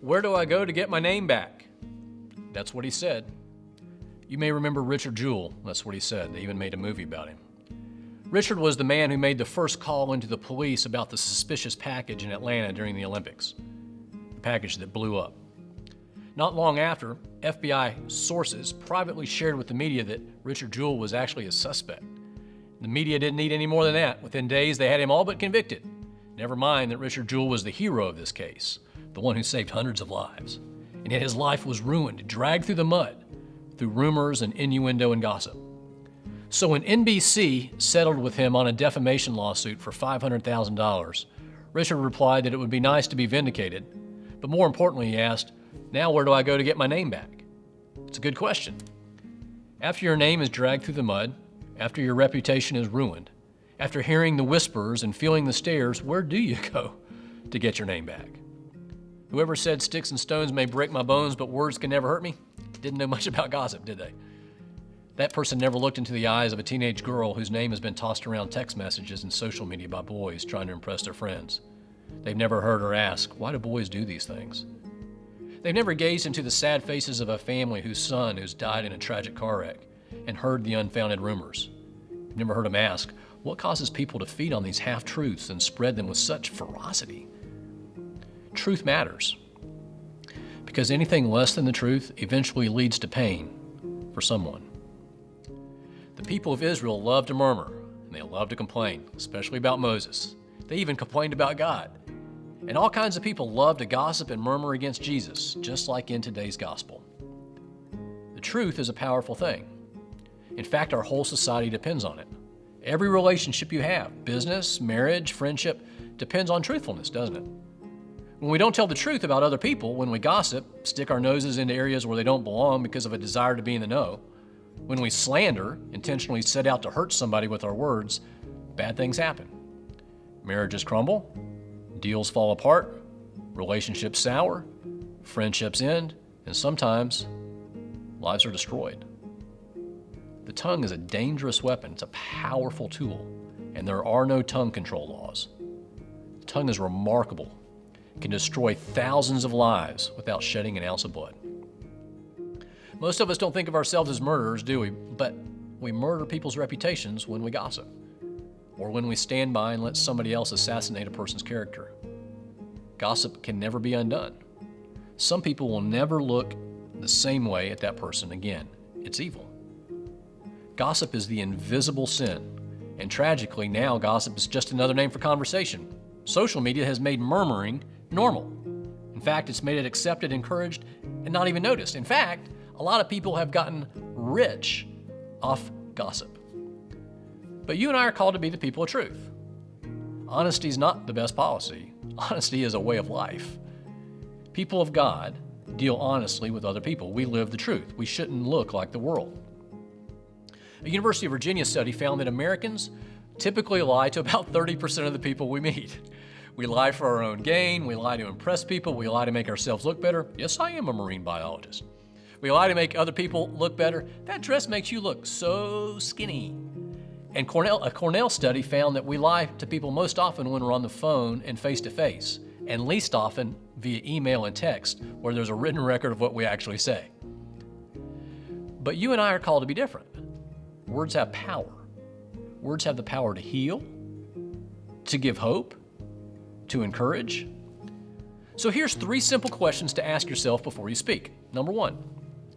Where do I go to get my name back? That's what he said. You may remember Richard Jewell. That's what he said. They even made a movie about him. Richard was the man who made the first call into the police about the suspicious package in Atlanta during the Olympics, the package that blew up. Not long after, FBI sources privately shared with the media that Richard Jewell was actually a suspect. The media didn't need any more than that. Within days, they had him all but convicted. Never mind that Richard Jewell was the hero of this case, the one who saved hundreds of lives. And yet his life was ruined, dragged through the mud, through rumors and innuendo and gossip. So when NBC settled with him on a defamation lawsuit for $500,000, Richard replied that it would be nice to be vindicated, but more importantly, he asked, "Now where do I go to get my name back?" It's a good question. After your name is dragged through the mud, after your reputation is ruined, after hearing the whispers and feeling the stares, where do you go to get your name back? Whoever said sticks and stones may break my bones, but words can never hurt me, didn't know much about gossip, did they? That person never looked into the eyes of a teenage girl whose name has been tossed around text messages and social media by boys trying to impress their friends. They've never heard her ask, why do boys do these things? They've never gazed into the sad faces of a family whose son has died in a tragic car wreck and heard the unfounded rumors. They've never heard them ask, what causes people to feed on these half-truths and spread them with such ferocity? Truth matters, because anything less than the truth eventually leads to pain for someone. The people of Israel love to murmur, and they love to complain, especially about Moses. They even complained about God. And all kinds of people love to gossip and murmur against Jesus, just like in today's gospel. The truth is a powerful thing. In fact, our whole society depends on it. Every relationship you have, business, marriage, friendship, depends on truthfulness, doesn't it? When we don't tell the truth about other people, when we gossip, stick our noses into areas where they don't belong because of a desire to be in the know, when we slander, intentionally set out to hurt somebody with our words, bad things happen. Marriages crumble, deals fall apart, relationships sour, friendships end, and sometimes lives are destroyed. The tongue is a dangerous weapon. It's a powerful tool, and there are no tongue control laws. The tongue is remarkable. It can destroy thousands of lives without shedding an ounce of blood. Most of us don't think of ourselves as murderers, do we? But we murder people's reputations when we gossip, or when we stand by and let somebody else assassinate a person's character. Gossip can never be undone. Some people will never look the same way at that person again. It's evil. Gossip is the invisible sin, and tragically now gossip is just another name for conversation. Social media has made murmuring normal. In fact, it's made it accepted, encouraged, and not even noticed. In fact, a lot of people have gotten rich off gossip. But you and I are called to be the people of truth. Honesty is not the best policy. Honesty is a way of life. People of God deal honestly with other people. We live the truth. We shouldn't look like the world. A University of Virginia study found that Americans typically lie to about 30% of the people we meet. We lie for our own gain. We lie to impress people. We lie to make ourselves look better. Yes, I am a marine biologist. We lie to make other people look better. That dress makes you look so skinny. And a Cornell study found that we lie to people most often when we're on the phone and face-to-face, and least often via email and text, where there's a written record of what we actually say. But you and I are called to be different. Words have power. Words have the power to heal, to give hope, to encourage. So here's 3 simple questions to ask yourself before you speak. Number 1,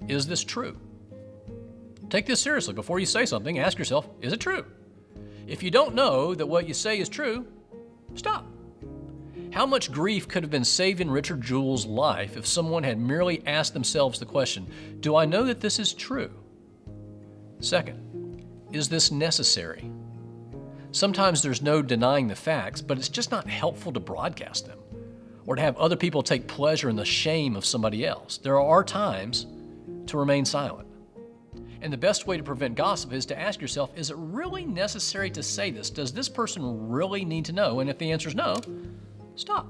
is this true? Take this seriously. Before you say something, ask yourself, is it true? If you don't know that what you say is true, stop. How much grief could have been saved in Richard Jewell's life if someone had merely asked themselves the question, do I know that this is true? Second, is this necessary? Sometimes there's no denying the facts, but it's just not helpful to broadcast them or to have other people take pleasure in the shame of somebody else. There are times to remain silent. And the best way to prevent gossip is to ask yourself, is it really necessary to say this? Does this person really need to know? And if the answer is no, stop.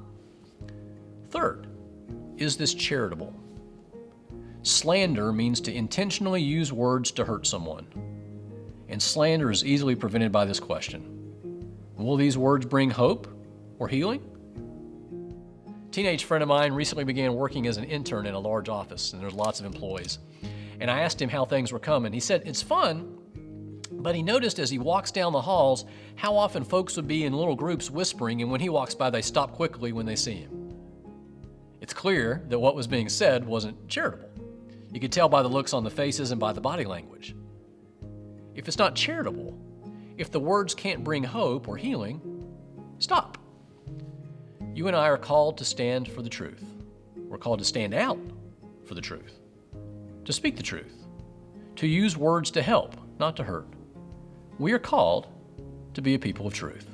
Third, is this charitable? Slander means to intentionally use words to hurt someone. And slander is easily prevented by this question. Will these words bring hope or healing? Teenage friend of mine recently began working as an intern in a large office, and there's lots of employees. And I asked him how things were coming. He said, it's fun, but he noticed as he walks down the halls how often folks would be in little groups whispering, and when he walks by, they stop quickly when they see him. It's clear that what was being said wasn't charitable. You could tell by the looks on the faces and by the body language. If it's not charitable, if the words can't bring hope or healing, stop. You and I are called to stand for the truth. We're called to stand out for the truth, to speak the truth, to use words to help, not to hurt. We are called to be a people of truth.